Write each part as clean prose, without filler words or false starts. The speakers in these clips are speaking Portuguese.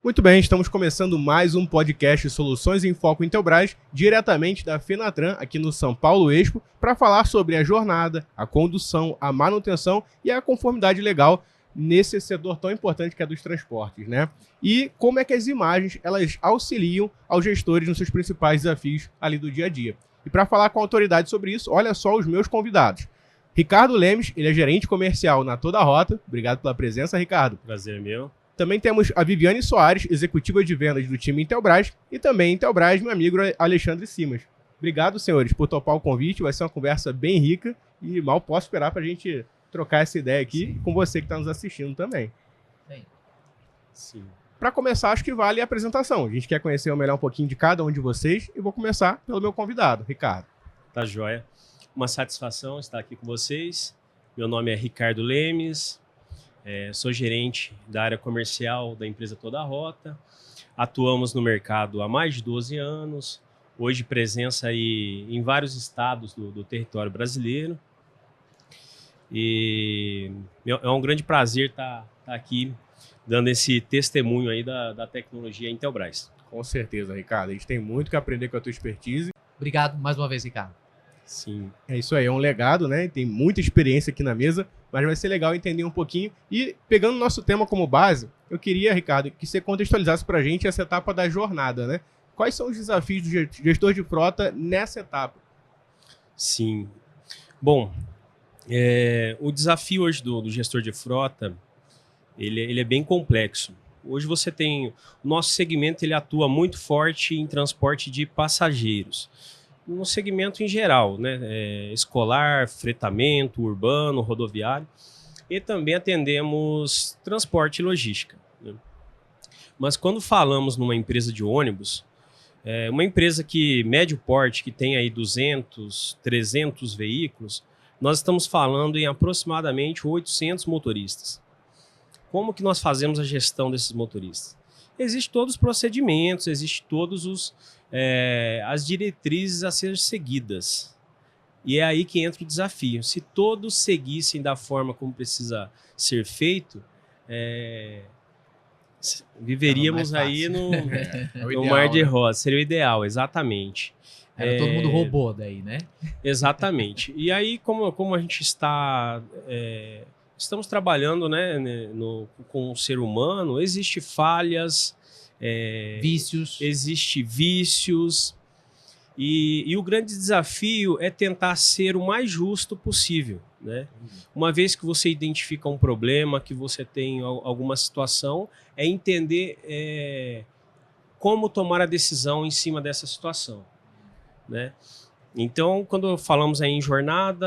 Muito bem, estamos começando mais um podcast Soluções em Foco Intelbras, diretamente da Fenatran, aqui no São Paulo Expo, para falar sobre a jornada, a condução, a manutenção e a conformidade legal nesse setor tão importante que é dos transportes, né? E como é que as imagens, elas auxiliam aos gestores nos seus principais desafios ali do dia a dia. E para falar com a autoridade sobre isso, olha só os meus convidados. Ricardo Lemes, ele é gerente comercial na Toda Rota. Obrigado pela presença, Ricardo. Prazer meu. Também temos a Viviane Soares, executiva de vendas do time Intelbras, e também Intelbras, meu amigo Alexandre Simas. Obrigado, senhores, por topar o convite. Vai ser uma conversa bem rica e mal posso esperar para a gente trocar essa ideia aqui com você que está nos assistindo também. Sim. Para começar, acho que vale a apresentação. A gente quer conhecer melhor um pouquinho de cada um de vocês e vou começar pelo meu convidado, Ricardo. Tá joia. Uma satisfação estar aqui com vocês. Meu nome é Ricardo Lemes. Sou gerente da área comercial da empresa Toda Rota. Atuamos no mercado há mais de 12 anos. Hoje presença aí em vários estados do território brasileiro. E é um grande prazer estar aqui dando esse testemunho aí da tecnologia Intelbras. Com certeza, Ricardo. A gente tem muito que aprender com a tua expertise. Obrigado mais uma vez, Ricardo. Sim. É isso aí, é um legado, né? Tem muita experiência aqui na mesa, mas vai ser legal entender um pouquinho. E pegando o nosso tema como base, eu queria, Ricardo, que você contextualizasse para a gente essa etapa da jornada, né? Quais são os desafios do gestor de frota nessa etapa? Sim. Bom, o desafio hoje do gestor de frota, ele é bem complexo. Hoje você tem... O nosso segmento ele atua muito forte em transporte de passageiros. No segmento em geral, né? Escolar, fretamento, urbano, rodoviário. E também atendemos transporte e logística, né? Mas quando falamos numa empresa de ônibus, uma empresa que médio porte, que tem aí 200, 300 veículos, nós estamos falando em aproximadamente 800 motoristas. Como que nós fazemos a gestão desses motoristas? Existem todos os procedimentos, existem todos as diretrizes a ser seguidas. E é aí que entra o desafio. Se todos seguissem da forma como precisa ser feito, viveríamos aí no mar de rosa. Seria o ideal, exatamente. Era todo mundo robô daí, né? Exatamente. E aí, como a gente estamos trabalhando, né, com o ser humano, existem falhas, Vícios. vícios, e o grande desafio é tentar ser o mais justo possível, né? Uma vez que você identifica um problema, que você tem alguma situação, é entender como tomar a decisão em cima dessa situação, né? Então, quando falamos aí em jornada,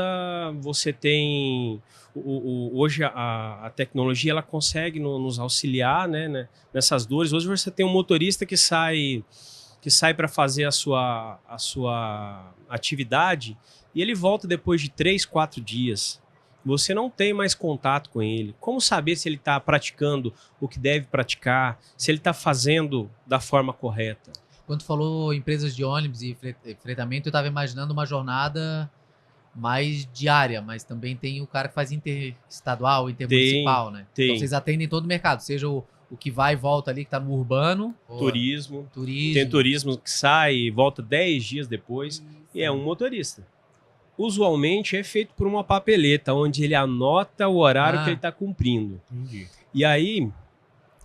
você tem... Hoje a tecnologia ela consegue nos auxiliar, né, nessas dores. Hoje você tem um motorista que sai para fazer a sua atividade e ele volta depois de 3, 4 dias. Você não tem mais contato com ele. Como saber se ele está praticando o que deve praticar, se ele está fazendo da forma correta? Quando falou empresas de ônibus e fretamento, eu estava imaginando uma jornada mais diária, mas também tem o cara que faz interestadual, intermunicipal, né? Tem. Então vocês atendem todo o mercado, seja o que vai e volta ali, que está no urbano. Turismo. Tem turismo que sai e volta 10 dias depois e é um motorista. Usualmente é feito por uma papeleta, onde ele anota o horário que ele está cumprindo. Entendi. E aí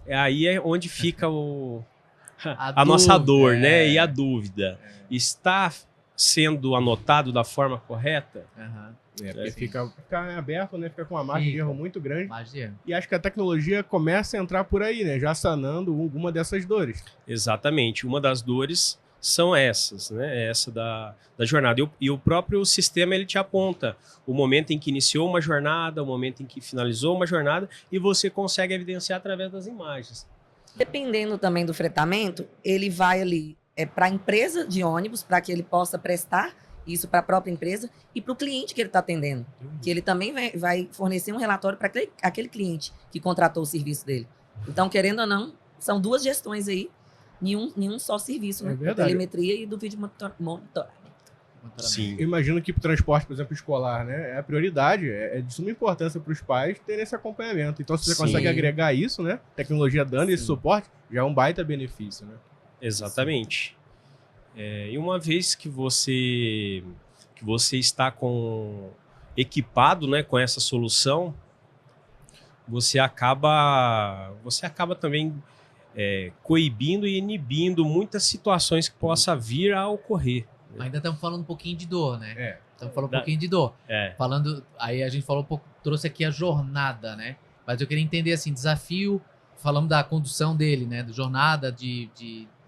é onde fica a dúvida, nossa dor, né? E a dúvida. Está sendo anotado da forma correta? Porque fica aberto, né? Fica com uma margem de erro muito grande. Margem de erro. E acho que a tecnologia começa a entrar por aí, né? Já sanando alguma dessas dores. Exatamente. Uma das dores são essas, né? Essa da jornada. E o próprio sistema ele te aponta o momento em que iniciou uma jornada, o momento em que finalizou uma jornada, e você consegue evidenciar através das imagens. Dependendo também do fretamento, ele vai ali para a empresa de ônibus, para que ele possa prestar isso para a própria empresa e para o cliente que ele está atendendo. Que ele também vai fornecer um relatório para aquele cliente que contratou o serviço dele. Então, querendo ou não, são duas gestões aí, em um só serviço, né? Da telemetria e do vídeo monitoramento. Sim. Eu imagino que para o transporte, por exemplo, escolar, né, é a prioridade, é de suma importância para os pais terem esse acompanhamento. Então, se você Sim. consegue agregar isso, né, tecnologia dando esse suporte, já é um baita benefício, né? Exatamente. E uma vez que você está equipado, né, com essa solução, você acaba também coibindo e inibindo muitas situações que possa vir a ocorrer. Ainda estamos falando um pouquinho de dor, né? Estamos falando um Da- pouquinho de dor. É. Falando, aí a gente falou um pouco, trouxe aqui a jornada, né? Mas eu queria entender, assim, desafio, falamos da condução dele, né? Da jornada de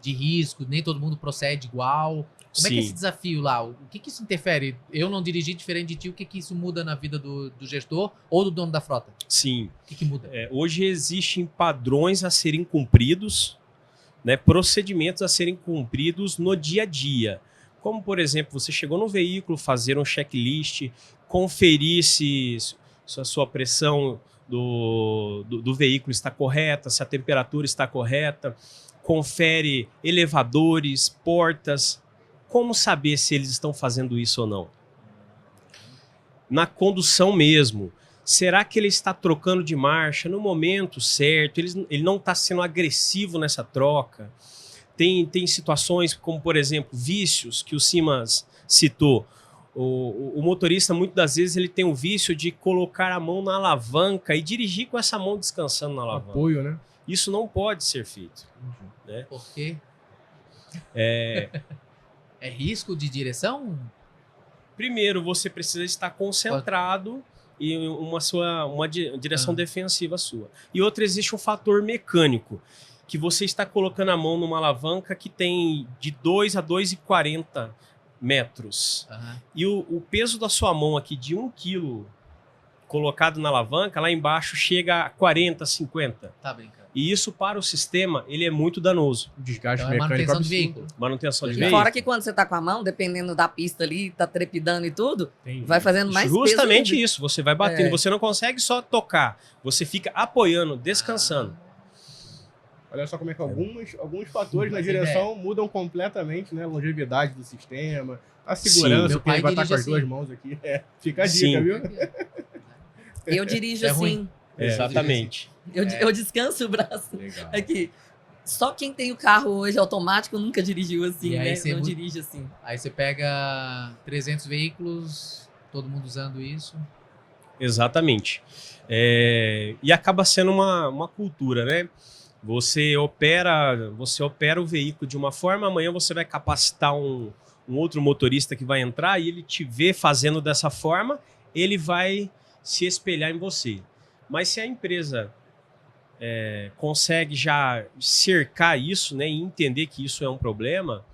risco, nem todo mundo procede igual. Como é que é esse Sim. desafio lá? O que isso interfere? Eu não dirigi diferente de ti, o que isso muda na vida do gestor ou do dono da frota? Sim. O que muda? Hoje existem padrões a serem cumpridos, né, procedimentos a serem cumpridos no dia a dia. Como, por exemplo, você chegou no veículo, fazer um checklist, conferir se a sua pressão do veículo está correta, se a temperatura está correta, confere elevadores, portas. Como saber se eles estão fazendo isso ou não? Na condução mesmo. Será que ele está trocando de marcha no momento certo? Ele não está sendo agressivo nessa troca? Tem situações como, por exemplo, vícios que o Simas citou. O motorista, muitas das vezes, ele tem o vício de colocar a mão na alavanca e dirigir com essa mão descansando na alavanca. Apoio, né? Isso não pode ser feito. Por quê? É, É risco de direção? primeiro, você precisa estar concentrado em uma direção defensiva sua. E outra, existe um fator mecânico, que você está colocando a mão numa alavanca que tem de 2 a 2,40 metros. Aham. E o peso da sua mão aqui de 1 quilo colocado na alavanca, lá embaixo chega a 40, 50. Tá brincando. E isso para o sistema, ele é muito danoso. Desgaste Então é mecânico manutenção de absurdo. veículo. Manutenção de E E veículo. fora que quando você tá com a mão, dependendo da pista ali, tá trepidando e tudo, Entendi. vai fazendo mais Justamente peso. isso, você vai batendo, É. você não consegue só tocar, você fica apoiando, descansando. Olha só como é que alguns fatores na Mas direção mudam completamente, né? A longevidade do sistema, a segurança, Meu que ele pai vai estar com as dirige duas assim. mãos aqui. Fica a dica, Sim. viu? Eu dirijo É assim, ruim. Exatamente. eu descanso o braço Legal. aqui. Só quem tem o carro hoje automático nunca dirigiu assim, E aí né? você Não muda- dirige assim. Aí você pega 300 veículos, todo mundo usando isso. Exatamente. E acaba sendo uma cultura, né? Você opera o veículo de uma forma, amanhã você vai capacitar um outro motorista que vai entrar e ele te vê fazendo dessa forma, ele vai se espelhar em você. Mas se a empresa consegue já cercar isso, né, e entender que isso é um problema,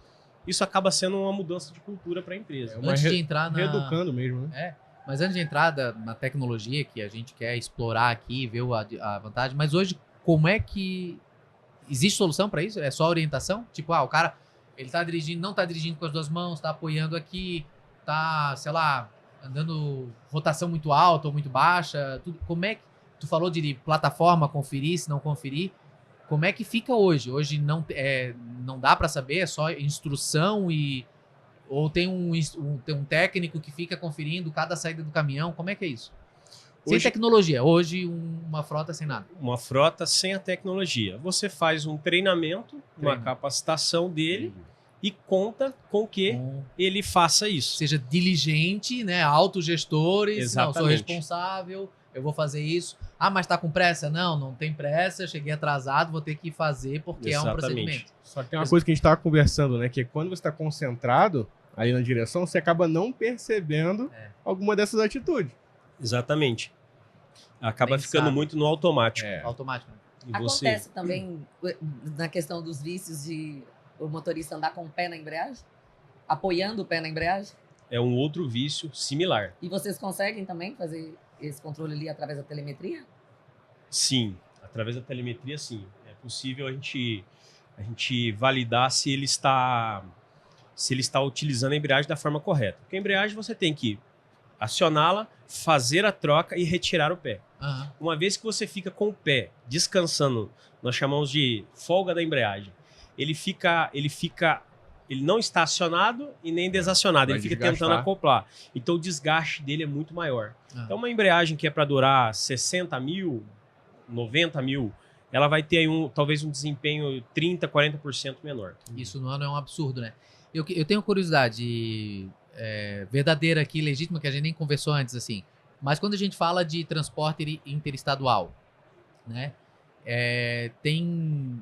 isso acaba sendo uma mudança de cultura para a empresa. É uma Antes de entrar na... Reeducando mesmo, né? Mas antes de entrar na tecnologia que a gente quer explorar aqui, ver a vantagem, mas hoje, como é que... Existe solução para isso? É só orientação? Tipo, o cara, ele tá dirigindo, não tá dirigindo com as duas mãos, tá apoiando aqui, tá, sei lá, andando rotação muito alta ou muito baixa, tudo. Como é que... Tu falou de plataforma, conferir, se não conferir. Como é que fica hoje? Hoje não dá para saber, é só instrução ou tem um técnico que fica conferindo cada saída do caminhão? Como é que é isso? Sem Hoje- tecnologia. Hoje, uma frota sem nada. Uma frota sem a tecnologia. Você faz um treinamento, uma Treino. capacitação dele e conta com que Com- ele faça isso. seja diligente, né? Autogestores. Não, sou Exatamente. responsável, eu vou fazer isso. Ah, mas tá com pressa? Não tem pressa, cheguei atrasado, vou ter que fazer porque é um Exatamente. procedimento. Só que tem uma coisa que a gente estava conversando, né? Que quando você está concentrado ali na direção, você acaba não percebendo alguma dessas atitudes. Exatamente. Acaba Nem ficando sabe. muito no automático. Automático. Né? E você... Acontece também na questão dos vícios de o motorista andar com o pé na embreagem? Apoiando o pé na embreagem? É um outro vício similar. E vocês conseguem também fazer esse controle ali através da telemetria? Sim, através da telemetria, sim. É possível a gente validar se ele está utilizando a embreagem da forma correta. Porque a embreagem você tem que acioná-la, fazer a troca e retirar o pé. Aham. Uma vez que você fica com o pé descansando, nós chamamos de folga da embreagem. Ele fica ele não está acionado e nem desacionado, Vai ele fica desgastar. tentando acoplar. Então o desgaste dele é muito maior. Então uma embreagem que é para durar 60 mil, 90 mil, ela vai ter aí talvez um desempenho 30%, 40% menor. Isso no ano é um absurdo, né? Eu tenho curiosidade verdadeira aqui, legítima, que a gente nem conversou antes, assim. Mas quando a gente fala de transporte interestadual, né? Tem...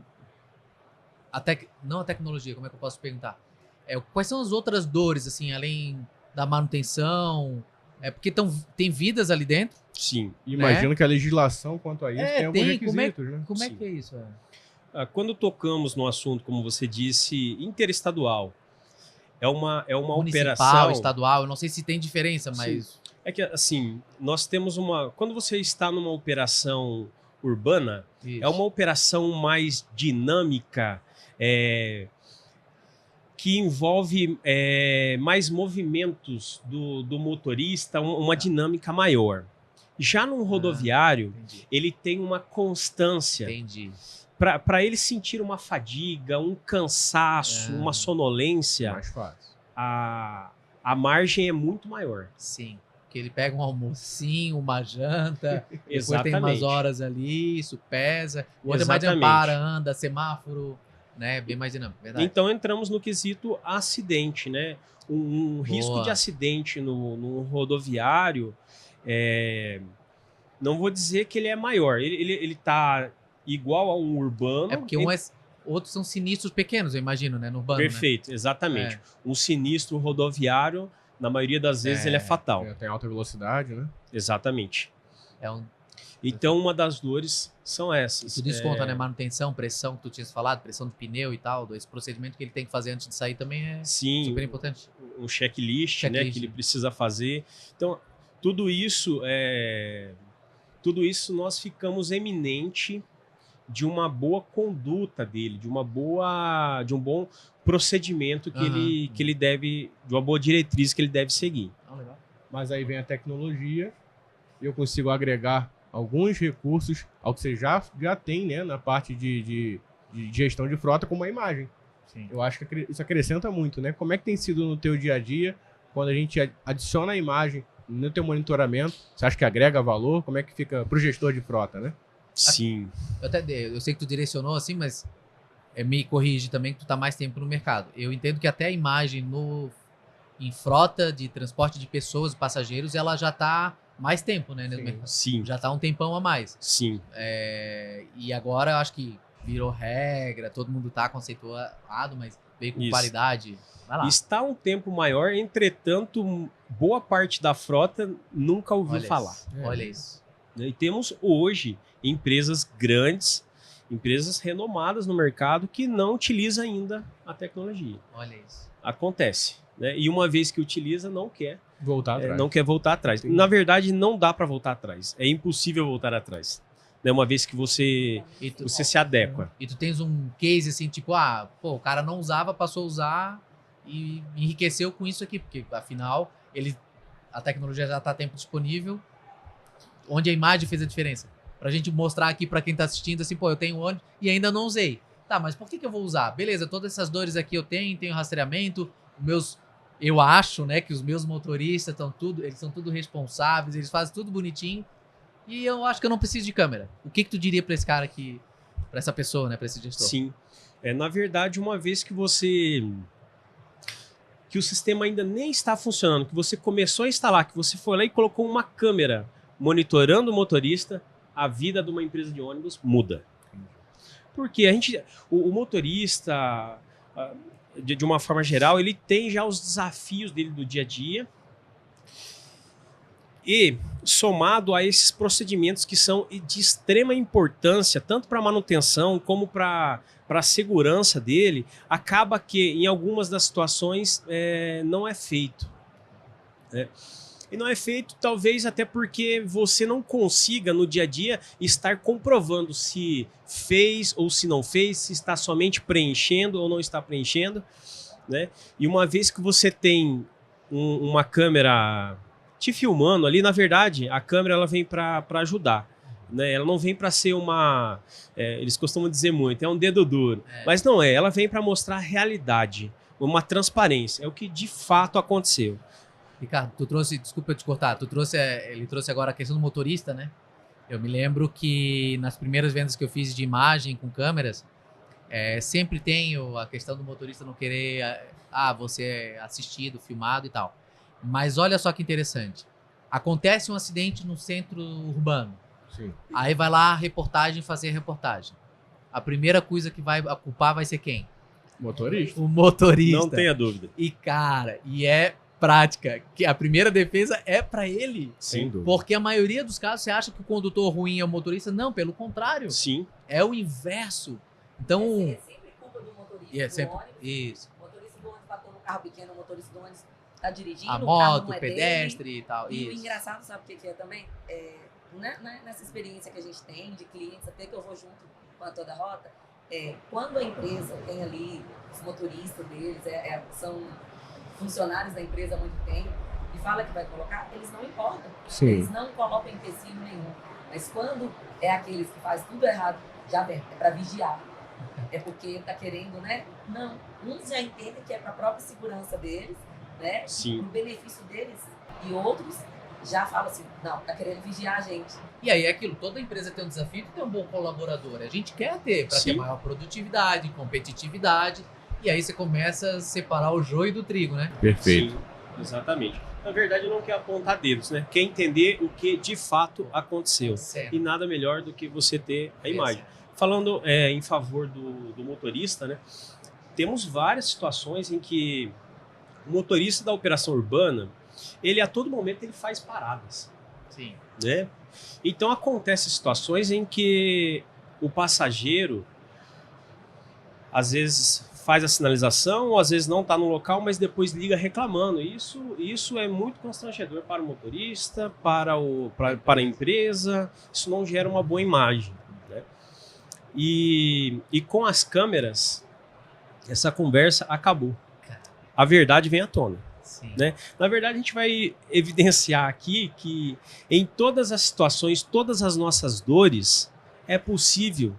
Não a tecnologia, como é que eu posso perguntar? Quais são as outras dores, assim, além da manutenção? Porque tem vidas ali dentro. Sim. Imagino que a legislação quanto a isso tem alguns requisitos, né? Como é Sim. que é isso? Quando tocamos no assunto, como você disse, interestadual, é uma Municipal, operação... estadual, eu não sei se tem diferença, mas... É que, assim, nós temos uma... Quando você está numa operação urbana, Isso. é uma operação mais dinâmica, que envolve mais movimentos do motorista, uma dinâmica maior. Já num rodoviário, Entendi. ele tem uma constância. Entendi. Para ele sentir uma fadiga, um cansaço, uma sonolência, Mais fácil. a margem é muito maior. Sim. Porque ele pega um almocinho, uma janta, depois tem Exatamente. umas horas ali, isso pesa. O outro é mais de Exatamente. ampara, anda, semáforo, né? Bem mais dinâmico, verdade. Então entramos no quesito acidente, né? Um risco de acidente no rodoviário, não vou dizer que ele é maior, ele tá igual a um urbano. Porque outros são sinistros pequenos, eu imagino, né? No urbano, Perfeito, exatamente. Um sinistro rodoviário, na maioria das vezes, ele é fatal. Tem alta velocidade, né? Exatamente. Né? Então, uma das dores são essas. Tu desconta, né? Manutenção, pressão, que tu tinhas falado, pressão do pneu e tal, esse procedimento que ele tem que fazer antes de sair também é Sim, super importante. um checklist, né, que ele precisa fazer. Então, tudo isso nós ficamos eminente de uma boa conduta dele, de um bom procedimento que ele deve, de uma boa diretriz que ele deve seguir. Legal. Mas aí vem a tecnologia e eu consigo agregar alguns recursos ao que você já tem, né, na parte de gestão de frota, como a imagem. Sim. Eu acho que isso acrescenta muito, né? Como é que tem sido no teu dia a dia, quando a gente adiciona a imagem no teu monitoramento? Você acha que agrega valor? Como é que fica pro gestor de frota, né? Sim. Eu sei que tu direcionou assim, mas me corrige também que tu tá mais tempo no mercado. Eu entendo que até a imagem em frota de transporte de pessoas, passageiros, ela já tá mais tempo, né? Sim. Já tá um tempão a mais. Sim. E agora eu acho que virou regra, todo mundo tá conceituado, mas veio com qualidade. Vai lá. Está um tempo maior, entretanto, boa parte da frota nunca ouviu falar. Olha isso. E temos hoje empresas grandes, empresas renomadas no mercado que não utilizam ainda a tecnologia. Olha isso. Acontece, né? E uma vez que utiliza, não quer voltar atrás. Não quer voltar atrás. Entendi. Na verdade, não dá para voltar atrás. É impossível voltar atrás. Né? Uma vez que você se adequa. E tu tens um case assim, tipo, o cara não usava, passou a usar e enriqueceu com isso aqui, porque afinal a tecnologia já está a tempo disponível, onde a imagem fez a diferença. Pra gente mostrar aqui pra quem tá assistindo, assim, eu tenho ônibus e ainda não usei. Tá, mas por que eu vou usar? Beleza, todas essas dores aqui eu tenho rastreamento, eu acho, né, que os meus motoristas eles são tudo responsáveis, eles fazem tudo bonitinho, e eu acho que eu não preciso de câmera. O que tu diria pra esse cara aqui, pra essa pessoa, né, pra esse gestor? Sim. Na verdade, uma vez que o sistema ainda nem está funcionando, que você começou a instalar, que você foi lá e colocou uma câmera monitorando o motorista, a vida de uma empresa de ônibus muda. Porque o motorista, de uma forma geral, ele tem já os desafios dele do dia a dia e somado a esses procedimentos que são de extrema importância, tanto para a manutenção como para a segurança dele, acaba que em algumas das situações não é feito. Né? E não é feito talvez até porque você não consiga no dia a dia estar comprovando se fez ou se não fez, se está somente preenchendo ou não está preenchendo. Né? E uma vez que você tem uma câmera te filmando ali, na verdade, a câmera ela vem para ajudar. Né? Ela não vem para ser eles costumam dizer muito, é um dedo duro. Mas não é, ela vem para mostrar a realidade. uma transparência. É o que de fato aconteceu. Ricardo, tu trouxe, desculpa te cortar, ele trouxe agora a questão do motorista, né? Eu me lembro que nas primeiras vendas que eu fiz de imagem com câmeras, sempre tenho a questão do motorista não querer, você é assistido, filmado e tal. Mas olha só que interessante. Acontece um acidente no centro urbano. Sim. Aí vai lá fazer a reportagem. A primeira coisa que vai culpar vai ser quem? Motorista. O motorista. Não tenha dúvida. E cara, é prática, que a primeira defesa é pra ele. Sem dúvida. Porque a maioria dos casos você acha que o condutor ruim é o motorista. Não, pelo contrário. Sim. É o inverso. Então... É sempre culpa do motorista é do sempre ônibus. Isso. O motorista do ônibus bateu no carro pequeno, o motorista do ônibus tá dirigindo, A o carro moto, não é o pedestre dele. e tal. E o Isso. engraçado, sabe o que é também? Nessa experiência que a gente tem de clientes, até que eu vou junto com a Toda Rota, quando a empresa tem ali os motoristas deles, são funcionários da empresa há muito tempo, e fala que vai colocar, eles não importam. Sim. Eles não colocam empecilho nenhum. Mas quando é aqueles que fazem tudo errado, já vem, é para vigiar. É porque tá querendo, né? Não. Uns já entendem que é para a própria segurança deles, né? Sim. Para o benefício deles. E outros já falam assim, não, tá querendo vigiar a gente. E aí é aquilo, toda empresa tem um desafio de ter um bom colaborador. A gente quer ter, para ter Sim. maior produtividade, competitividade. E aí você começa a separar o joio do trigo, né? Perfeito. Sim, exatamente. Na verdade, não quer apontar dedos, né? Quer entender o que de fato aconteceu. Certo. E nada melhor do que você ter a imagem. Falando em favor do motorista, né? Temos várias situações em que o motorista da operação urbana, ele a todo momento ele faz paradas, Sim. né? Então acontecem situações em que o passageiro às vezes faz a sinalização, ou às vezes não está no local, mas depois liga reclamando. Isso é muito constrangedor para o motorista, para a empresa. Isso não gera uma boa imagem, né? E com as câmeras, essa conversa acabou. A verdade vem à tona. Sim. Né? Na verdade, a gente vai evidenciar aqui que em todas as situações, todas as nossas dores, é possível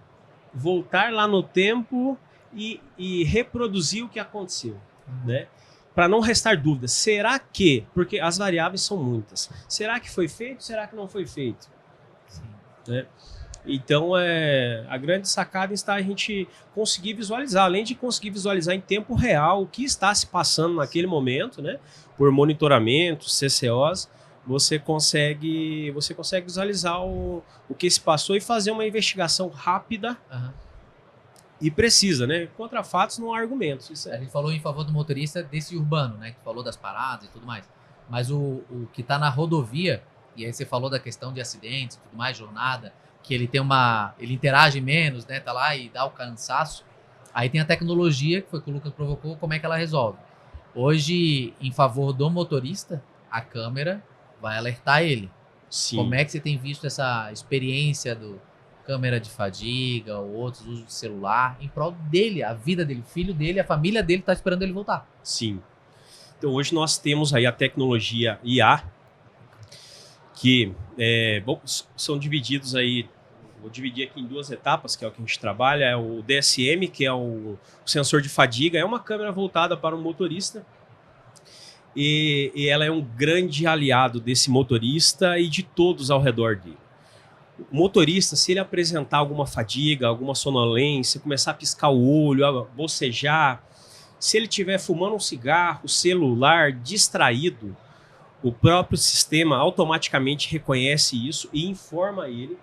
voltar lá no tempo e reproduzir o que aconteceu, né? Para não restar dúvidas. Será que, porque as variáveis são muitas, será que foi feito, será que não foi feito? Sim. Né? Então, a grande sacada está a gente conseguir visualizar, além de conseguir visualizar em tempo real o que está se passando naquele momento, né? Por monitoramento, CCOs, você consegue visualizar o que se passou e fazer uma investigação rápida e precisa, né? Contra fatos não há argumentos. Isso A gente falou em favor do motorista desse urbano, né? Que falou das paradas e tudo mais. Mas o que está na rodovia, e aí você falou da questão de acidentes e tudo mais, jornada, que ele interage menos, né? Tá lá e dá o cansaço. Aí tem a tecnologia, que foi o que o Lucas provocou, como é que ela resolve. Hoje, em favor do motorista, a câmera vai alertar ele. Sim. Como é que você tem visto essa experiência do câmera de fadiga ou outros usos de celular em prol dele, a vida dele, o filho dele, a família dele tá esperando ele voltar? Sim. Então hoje nós temos aí a tecnologia IA, que são divididos aí, vou dividir aqui em duas etapas, que é o que a gente trabalha, é o DSM, que é o sensor de fadiga, é uma câmera voltada para o motorista, e ela é um grande aliado desse motorista e de todos ao redor dele. O motorista, se ele apresentar alguma fadiga, alguma sonolência, começar a piscar o olho, a bocejar, se ele estiver fumando um cigarro, celular, distraído, o próprio sistema automaticamente reconhece isso e informa ele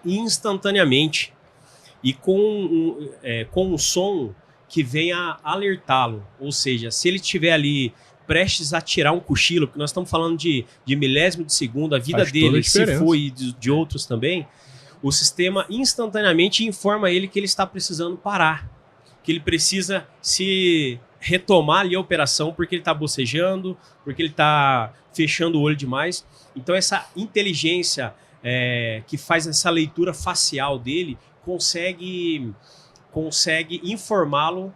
instantaneamente e com um som que venha alertá-lo. Ou seja, se ele estiver ali prestes a tirar um cochilo, porque nós estamos falando de milésimo de segundo, a vida Faz toda a dele, se diferença. for e de outros também, o sistema instantaneamente informa ele que ele está precisando parar, que ele precisa se retomar ali a operação porque ele está bocejando, porque ele está fechando o olho demais. Então essa inteligência que faz essa leitura facial dele consegue informá-lo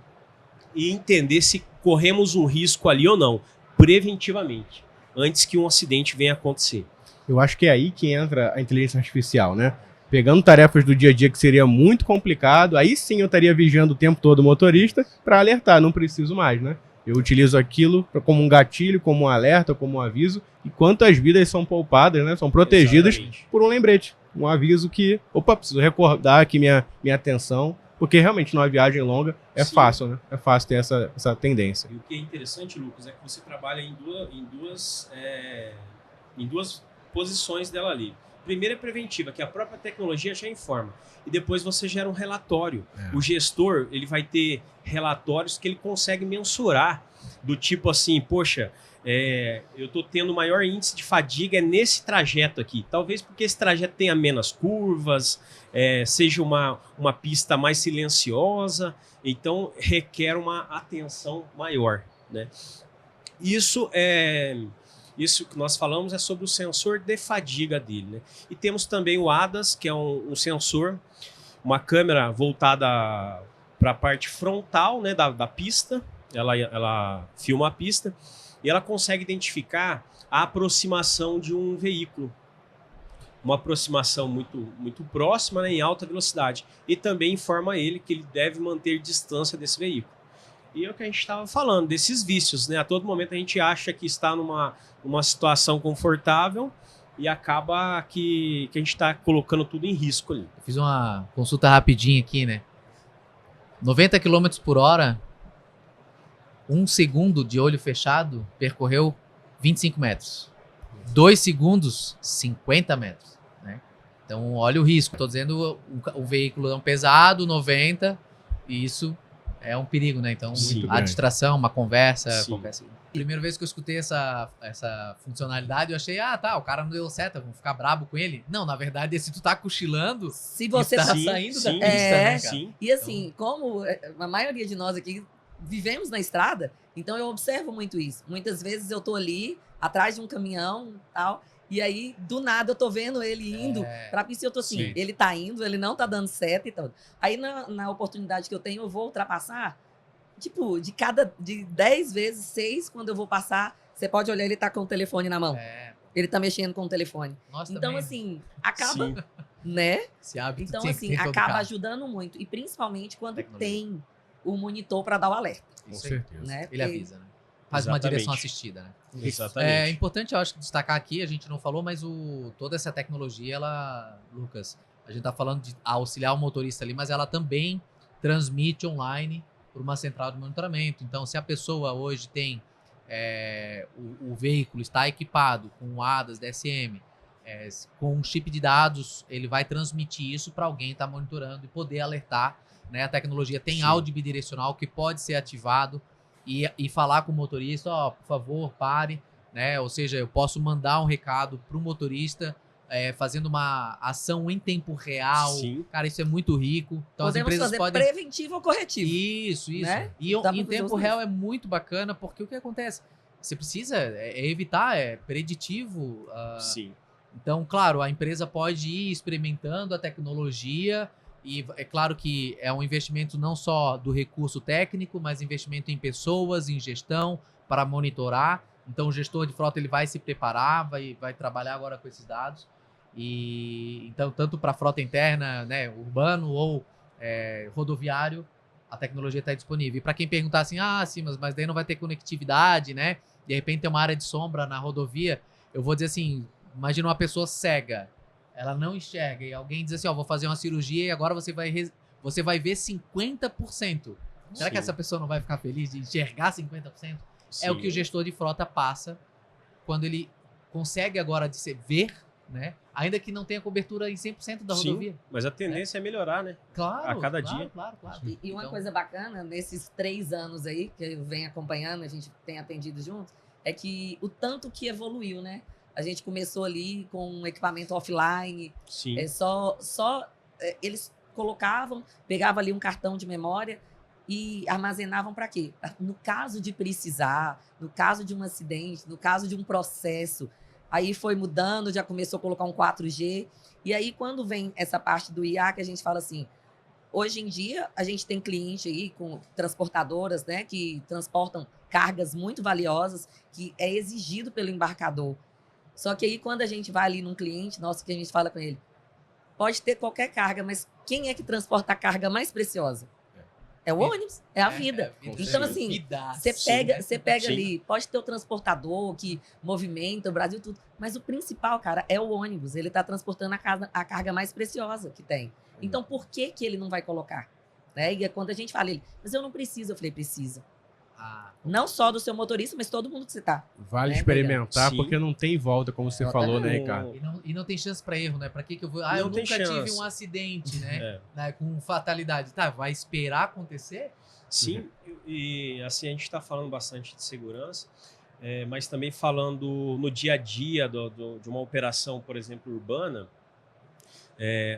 e entender se corremos um risco ali ou não, preventivamente, antes que um acidente venha a acontecer. Eu acho que é aí que entra a inteligência artificial, né? pegando tarefas do dia a dia que seria muito complicado, aí sim eu estaria vigiando o tempo todo o motorista para alertar, não preciso mais, né? Eu utilizo aquilo como um gatilho, como um alerta, como um aviso, e quantas vidas são poupadas, né? São protegidas Exatamente. por um lembrete, um aviso que, opa, preciso recordar aqui minha atenção, porque realmente numa viagem longa é Sim. fácil, né? É fácil ter essa tendência. E o que é interessante, Lucas, é que você trabalha em duas posições dela ali. Primeiro é preventiva, que a própria tecnologia já informa. E depois você gera um relatório. O gestor, ele vai ter relatórios que ele consegue mensurar, do tipo assim, poxa, eu estou tendo maior índice de fadiga nesse trajeto aqui. Talvez porque esse trajeto tenha menos curvas, seja uma pista mais silenciosa, então requer uma atenção maior, né? Isso que nós falamos é sobre o sensor de fadiga dele, né? E temos também o ADAS, que é um sensor, uma câmera voltada para a parte frontal, né, da pista. Ela filma a pista e ela consegue identificar a aproximação de um veículo. Uma aproximação muito, muito próxima, né, em alta velocidade. E também informa ele que ele deve manter distância desse veículo. E é o que a gente estava falando, desses vícios, né? A todo momento a gente acha que está numa situação confortável e acaba que a gente está colocando tudo em risco ali. Eu fiz uma consulta rapidinha aqui, né? 90 km por hora, 1 segundo de olho fechado percorreu 25 metros. 2 segundos, 50 metros. Né? Então, olha o risco. Estou dizendo, o veículo é um pesado, 90, e isso é um perigo, né? Então, Sim. a distração, uma conversa, Sim. qualquer assim. Primeira vez que eu escutei essa funcionalidade, eu achei, o cara não deu certo, vamos ficar brabo com ele. Não, na verdade, se tu tá cochilando, Se você tá tá saindo da sim. pista, né, cara? Sim. E assim, como a maioria de nós aqui vivemos na estrada, então eu observo muito isso. Muitas vezes eu tô ali, atrás de um caminhão e tal, e aí, do nada, eu tô vendo ele indo pra pista e eu tô assim, Sim. ele tá indo, ele não tá dando seta e tal. Aí, na oportunidade que eu tenho, eu vou ultrapassar, tipo, de 10 vezes, 6, quando eu vou passar, você pode olhar, ele tá com o telefone na mão. Ele tá mexendo com o telefone. Nós Então, também, assim, acaba, Sim. né? esse hábito Então, tinha que assim, ter em todo acaba carro. ajudando muito. E principalmente quando Tecnologia. tem o monitor para dar o alerta, Com Isso aí. certeza. né? Ele Porque avisa, né? Faz uma Exatamente. direção assistida, né? Exatamente. É importante, eu acho, destacar aqui, a gente não falou, mas toda essa tecnologia, ela, Lucas, a gente tá falando de auxiliar o motorista ali, mas ela também transmite online por uma central de monitoramento. Então, se a pessoa hoje tem o veículo está equipado com ADAS, DSM, com um chip de dados, ele vai transmitir isso para alguém estar monitorando e poder alertar, né? A tecnologia tem Sim. áudio bidirecional que pode ser ativado e falar com o motorista, por favor, pare, né? Ou seja, eu posso mandar um recado para o motorista fazendo uma ação em tempo real. Sim. Cara, isso é muito rico. Então podemos as empresas fazer podem... preventivo ou corretivo. Isso. né? E Dá pra em fazer tempo os dois. real é muito bacana, porque o que acontece? Você precisa evitar, é preditivo. Sim. Então, claro, a empresa pode ir experimentando a tecnologia e é claro que é um investimento não só do recurso técnico, mas investimento em pessoas, em gestão, para monitorar. Então, o gestor de frota ele vai se preparar, vai trabalhar agora com esses dados. E então, tanto para frota interna, né, urbano ou rodoviário, a tecnologia está disponível. E para quem perguntar assim, mas daí não vai ter conectividade, né? De repente tem uma área de sombra na rodovia. Eu vou dizer assim, imagina uma pessoa cega, ela não enxerga e alguém diz assim, vou fazer uma cirurgia e agora você vai ver 50%. Será que Sim. essa pessoa não vai ficar feliz de enxergar 50%? É o que o gestor de frota passa quando ele consegue agora ver, né? Ainda que não tenha cobertura em 100% da Sim, rodovia. mas a tendência é melhorar, né? Claro. A cada claro, dia. Claro. E uma Então, coisa bacana, nesses 3 anos aí, que eu venho acompanhando, a gente tem atendido junto, é que o tanto que evoluiu, né? A gente começou ali com um equipamento offline, Sim. eles pegavam ali um cartão de memória e armazenavam para quê? No caso de precisar, no caso de um acidente, no caso de um processo. Aí foi mudando, já começou a colocar um 4G. E aí, quando vem essa parte do IA, que a gente fala assim, hoje em dia, a gente tem cliente aí com transportadoras, né, que transportam cargas muito valiosas, que é exigido pelo embarcador. Só que aí, quando a gente vai ali num cliente, nossa, que a gente fala com ele, pode ter qualquer carga, mas quem é que transporta a carga mais preciosa? É o ônibus, é a vida. Então, assim, você pega ali, pode ter o transportador que movimenta o Brasil, tudo, mas o principal, cara, é o ônibus. Ele está transportando a carga mais preciosa que tem. Então, por que ele não vai colocar? Né? E quando a gente fala, mas eu não preciso, eu falei, precisa. Não só do seu motorista, mas todo mundo que você tá. Vale né, experimentar, Sim. porque não tem volta, como você falou, né, Ricardo? E não tem chance para erro, né? Para que eu vou... Não eu tem nunca tive chance. um acidente, né? Com fatalidade. Tá, vai esperar acontecer? Sim, e assim, a gente está falando bastante de segurança, mas também falando no dia a dia de uma operação, por exemplo, urbana,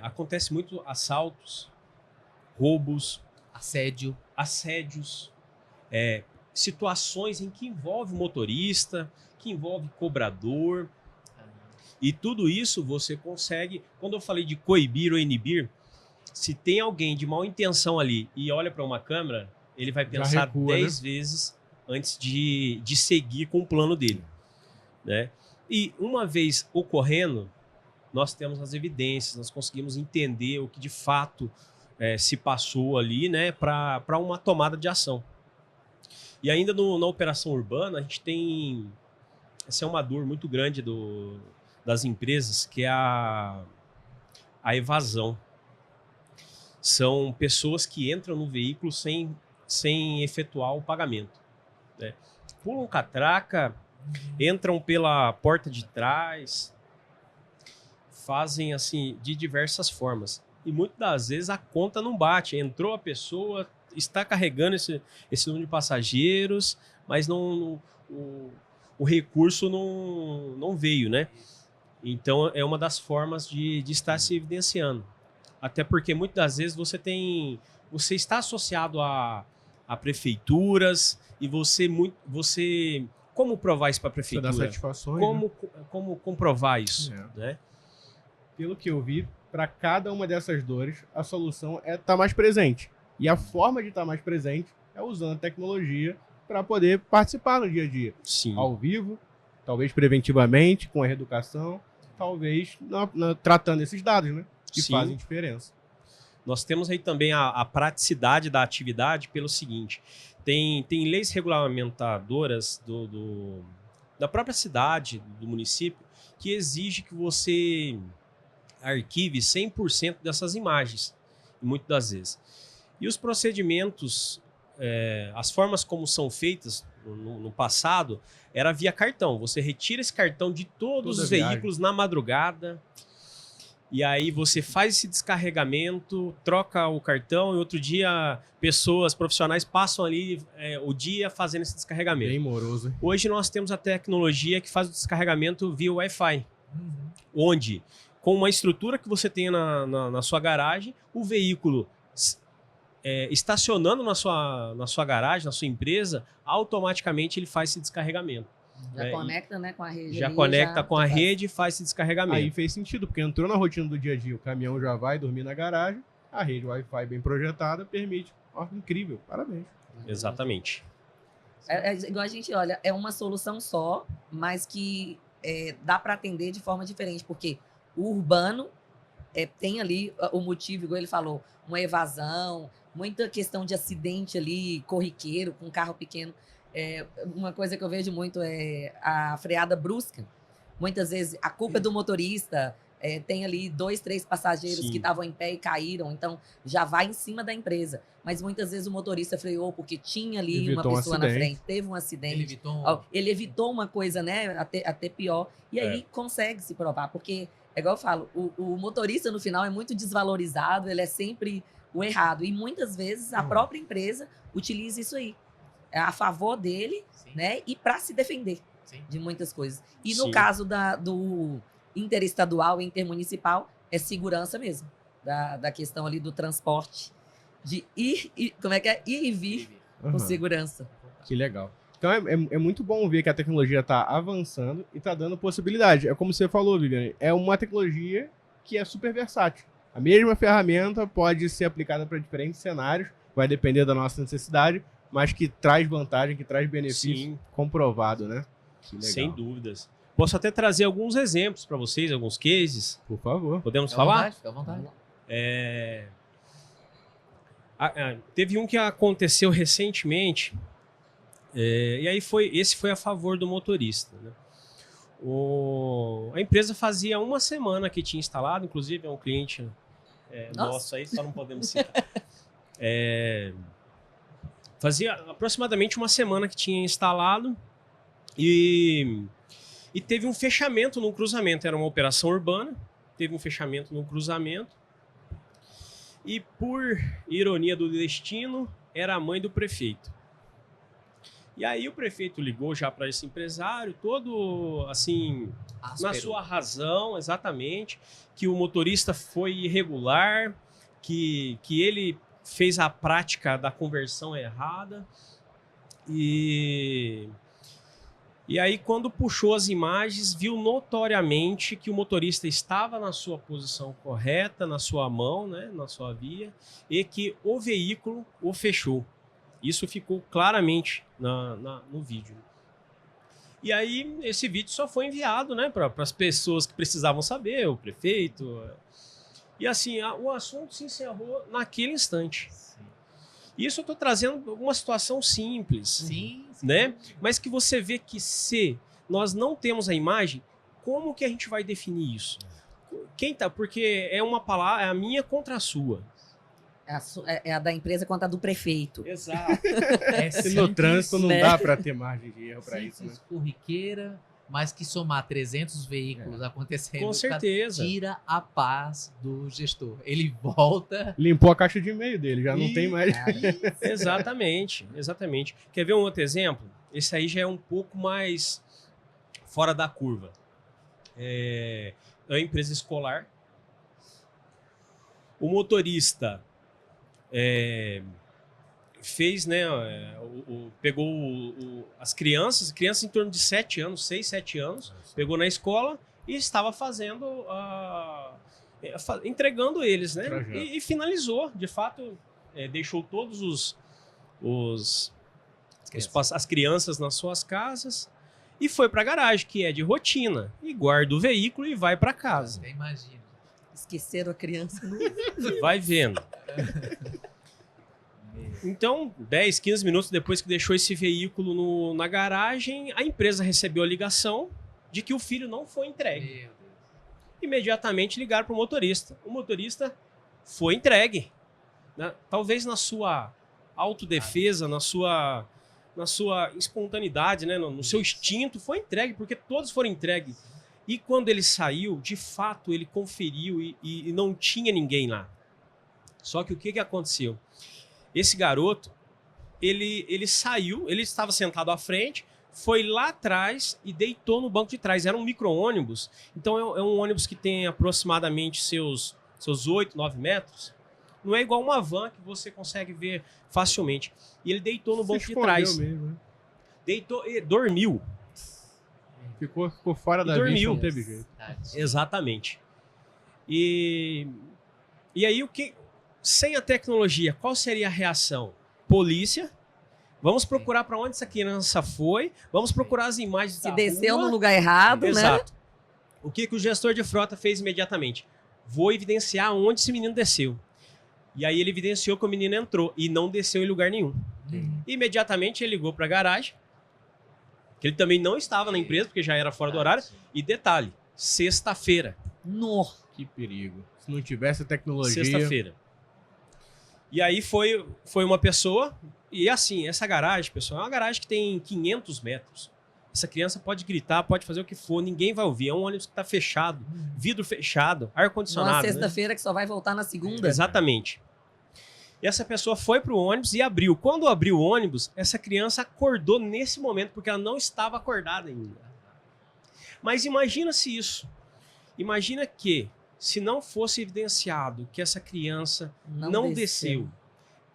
acontece muito assaltos, roubos, assédios, situações em que envolve motorista, que envolve cobrador, e tudo isso você consegue, quando eu falei de coibir ou inibir, se tem alguém de má intenção ali e olha para uma câmera, ele vai pensar recua, 10 vezes antes de seguir com o plano dele, né? E uma vez ocorrendo, nós temos as evidências, nós conseguimos entender o que de fato se passou ali, né, para uma tomada de ação. E ainda na operação urbana, a gente tem... Essa é uma dor muito grande das empresas, que é a evasão. São pessoas que entram no veículo sem efetuar o pagamento, né? Pulam catraca, entram pela porta de trás, fazem assim de diversas formas. E muitas das vezes a conta não bate. Entrou a pessoa, está carregando esse número de passageiros, mas o recurso não veio, né? Então é uma das formas de estar se evidenciando. Até porque muitas das vezes você está associado a prefeituras e você como provar isso para a prefeitura? Você dá satisfações, Como comprovar isso? É. Né? Pelo que eu vi, para cada uma dessas dores, a solução é estar mais presente. E a forma de estar mais presente é usando a tecnologia para poder participar no dia a dia. Sim. Ao vivo, talvez preventivamente, com a reeducação, talvez tratando esses dados, né? Que Sim. fazem diferença. Nós temos aí também a praticidade da atividade pelo seguinte: tem leis regulamentadoras da própria cidade, do município, que exige que você arquive 100% dessas imagens, muitas das vezes. E os procedimentos, as formas como são feitas no passado, era via cartão. Você retira esse cartão de todos os veículos na madrugada, e aí você faz esse descarregamento, troca o cartão, e outro dia pessoas profissionais passam ali o dia fazendo esse descarregamento. Bem moroso. Hoje nós temos a tecnologia que faz o descarregamento via Wi-Fi, onde, com uma estrutura que você tem na sua garagem, o veículo estacionando na sua garagem, na sua empresa, automaticamente ele faz esse descarregamento. Já conecta, né, com a rede. Já conecta com a rede e faz esse descarregamento. Aí fez sentido, porque entrou na rotina do dia a dia, o caminhão já vai dormir na garagem, a rede Wi-Fi bem projetada permite. Incrível, parabéns. Exatamente. Igual a gente olha, é uma solução só, mas que dá para atender de forma diferente, porque o urbano tem ali o motivo, igual ele falou, uma evasão, muita questão de acidente ali, corriqueiro, com carro pequeno. Uma coisa que eu vejo muito é a freada brusca. Muitas vezes a culpa é do motorista, tem ali 2, 3 passageiros Sim. que estavam em pé e caíram, então já vai em cima da empresa. Mas muitas vezes o motorista freou porque tinha ali Evitou uma pessoa um na acidente. frente, teve um acidente. Ele Ele evitou uma coisa, né, até pior. E aí consegue se provar, porque, igual eu falo, o motorista no final é muito desvalorizado, ele é sempre o errado. E muitas vezes a própria empresa utiliza isso aí a favor dele, né, e para se defender de muitas coisas. E no Sim. caso do interestadual e intermunicipal, é segurança mesmo, da questão ali do transporte, de ir e vir com segurança. Que legal. Então é muito bom ver que a tecnologia está avançando e está dando possibilidade. É como você falou, Viviane, é uma tecnologia que é super versátil. A mesma ferramenta pode ser aplicada para diferentes cenários, vai depender da nossa necessidade, mas que traz vantagem, que traz benefício. Sim. Comprovado, né? Que legal. Sem dúvidas. Posso até trazer alguns exemplos para vocês, alguns cases. Por favor. Podemos Fica à falar? vontade, fica à vontade. Teve um que aconteceu recentemente, e aí esse foi a favor do motorista, né? A empresa fazia uma semana que tinha instalado, inclusive é um cliente nosso aí, só não podemos citar. Fazia aproximadamente uma semana que tinha instalado e teve um fechamento num cruzamento. Era uma operação urbana, teve um fechamento num cruzamento e, por ironia do destino, era a mãe do prefeito. E aí o prefeito ligou já para esse empresário, todo assim, na sua razão, exatamente, que o motorista foi irregular, que ele fez a prática da conversão errada. E aí, quando puxou as imagens, viu notoriamente que o motorista estava na sua posição correta, na sua mão, né, na sua via, e que o veículo o fechou. Isso ficou claramente no vídeo. E aí, esse vídeo só foi enviado, né, para as pessoas que precisavam saber, o prefeito. E assim, o assunto se encerrou naquele instante. Sim. Isso eu estou trazendo uma situação simples, Sim. né? Mas que você vê que se nós não temos a imagem, como que a gente vai definir isso? Porque é uma palavra, é a minha contra a sua. É a da empresa contra a do prefeito. Exato. E no trânsito não né? dá para ter margem de erro para isso, né? Corriqueira, mas que somar 300 veículos acontecendo, Com certeza. tira a paz do gestor. Ele volta... Limpou a caixa de e-mail dele, já não tem mais. Exatamente. Quer ver um outro exemplo? Esse aí já é um pouco mais fora da curva. É uma empresa escolar. O motorista fez, né? Pegou as crianças em torno de 7 anos, 6, 7 anos, pegou na escola e estava fazendo, entregando eles, né? E finalizou, de fato, deixou todos as crianças nas suas casas e foi para a garagem, que é de rotina, e guarda o veículo e vai para casa. Até imagino. Esqueceram a criança. Vai vendo. Então, 10, 15 minutos depois que deixou esse veículo na garagem, a empresa recebeu a ligação de que o filho não foi entregue. Meu Deus. Imediatamente ligaram para o motorista. O motorista foi entregue. Né? Talvez na sua autodefesa, na sua espontaneidade, né? No seu instinto, foi entregue, porque todos foram entregues. E quando ele saiu, de fato, ele conferiu e não tinha ninguém lá. Só que o que aconteceu? Esse garoto, ele saiu, ele estava sentado à frente, foi lá atrás e deitou no banco de trás. Era um micro-ônibus, então é um ônibus que tem aproximadamente seus 8, 9 metros. Não é igual uma van que você consegue ver facilmente. E ele deitou no banco de trás. Mesmo, né? Deitou e dormiu. Ficou fora da dormiu. vista, não teve jeito. Exatamente. E aí, sem a tecnologia, qual seria a reação? Polícia. Vamos procurar para onde essa criança foi. Vamos procurar as imagens da Se desceu rua. no lugar errado, né? Exato. O que o gestor de frota fez imediatamente? Vou evidenciar onde esse menino desceu. E aí ele evidenciou que o menino entrou e não desceu em lugar nenhum. Imediatamente ele ligou para a garagem, que ele também não estava na empresa, porque já era fora do horário. E detalhe, sexta-feira. Nossa. Que perigo. Se não tivesse tecnologia... Sexta-feira. E aí foi uma pessoa... E assim, essa garagem, pessoal, é uma garagem que tem 500 metros. Essa criança pode gritar, pode fazer o que for, ninguém vai ouvir. É um ônibus que está fechado, vidro fechado, ar-condicionado. Uma sexta-feira que só vai voltar na segunda. Exatamente. E essa pessoa foi para o ônibus e abriu. Quando abriu o ônibus, essa criança acordou nesse momento, porque ela não estava acordada ainda. Mas imagina-se isso. Imagina que, se não fosse evidenciado que essa criança não desceu.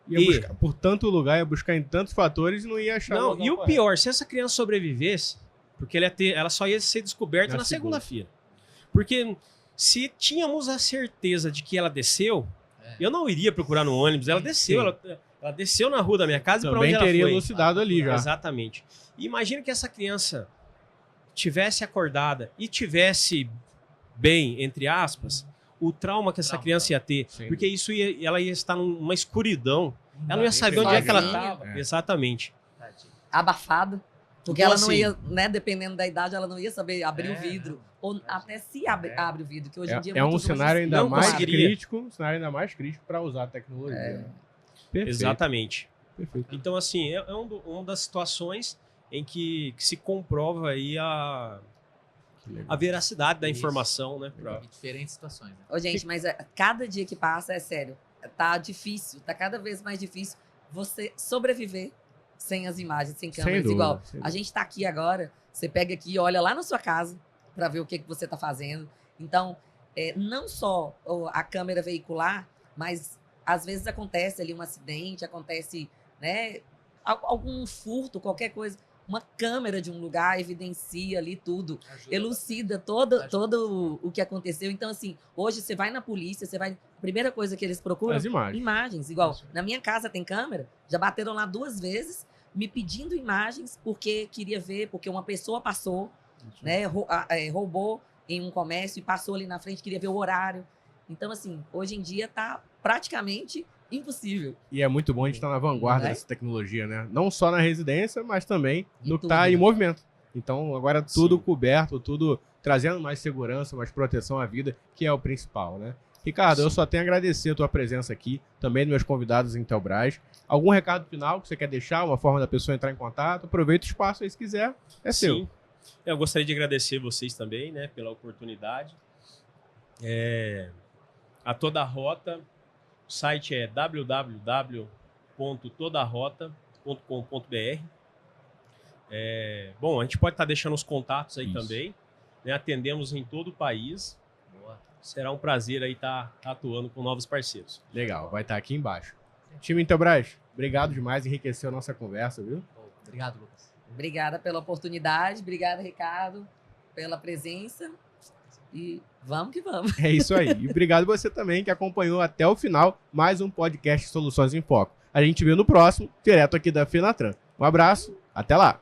Ia buscar por tanto lugar, ia buscar em tantos fatores e não ia achar. Não, e o pior, se essa criança sobrevivesse, porque ela só ia ser descoberta na segunda-feira. Porque se tínhamos a certeza de que ela desceu, eu não iria procurar no ônibus. Ela desceu, ela desceu na rua da minha casa. Também e para onde ela foi? teria elucidado ali já. Exatamente. E imagina que essa criança tivesse acordada e tivesse bem, entre aspas, o trauma que essa criança ia ter, Sim. porque ela ia estar numa escuridão, ela não ia saber onde é que ela estava. É. Exatamente. Abafado. Porque Então, ela não assim, ia, né, dependendo da idade, ela não ia saber abrir o vidro. Não. Ou até se abre o vidro, que hoje em dia É um muitos cenário hoje ainda não mais conseguiria. crítico, para usar a tecnologia. né? Perfeito. Exatamente. Perfeito. Então, assim, é uma das situações em que se comprova aí a veracidade da Isso. informação, né? Em diferentes situações. Né? Ô, gente, mas cada dia que passa, é sério, tá difícil, tá cada vez mais difícil você sobreviver sem as imagens, sem câmeras. dúvida, Igual, sem a dúvida. gente tá aqui agora, você pega aqui e olha lá na sua casa para ver o que você tá fazendo. Então, não só a câmera veicular, mas às vezes acontece ali um acidente, acontece, né, algum furto, qualquer coisa. Uma câmera de um lugar evidencia ali tudo, elucida todo o que aconteceu. Então, assim, hoje você vai na polícia, a primeira coisa que eles procuram As imagens. imagens. Igual, Isso. na minha casa tem câmera, já bateram lá 2 vezes, me pedindo imagens, porque queria ver, porque uma pessoa passou, né, roubou em um comércio e passou ali na frente, queria ver o horário. Então, assim, hoje em dia tá praticamente impossível. E é muito bom a gente estar na vanguarda Né? dessa tecnologia, né? Não só na residência, mas também Em no que tudo, está em né? movimento. Então, agora tudo Sim. coberto, tudo trazendo mais segurança, mais proteção à vida, que é o principal, né? Ricardo, eu Sim. só tenho a agradecer a tua presença aqui, também dos meus convidados em Intelbras. Algum recado final que você quer deixar, uma forma da pessoa entrar em contato? Aproveita o espaço aí se quiser, é seu. Sim. Eu gostaria de agradecer vocês também, né, pela oportunidade. A Toda a Rota, o site é www.todarota.com.br. Bom, a gente pode estar deixando os contatos aí Isso. também, né? Atendemos em todo o país. Boa. Será um prazer aí estar atuando com novos parceiros. Legal, vai estar aqui embaixo. Time Intelbras, obrigado demais, enriqueceu a nossa conversa, viu? Obrigado, Lucas. Obrigada pela oportunidade, obrigada, Ricardo, pela presença. E vamos que vamos. É isso aí. E obrigado você também que acompanhou até o final mais um podcast Soluções em Foco. A gente vê no próximo, direto aqui da Fenatran. Um abraço, até lá!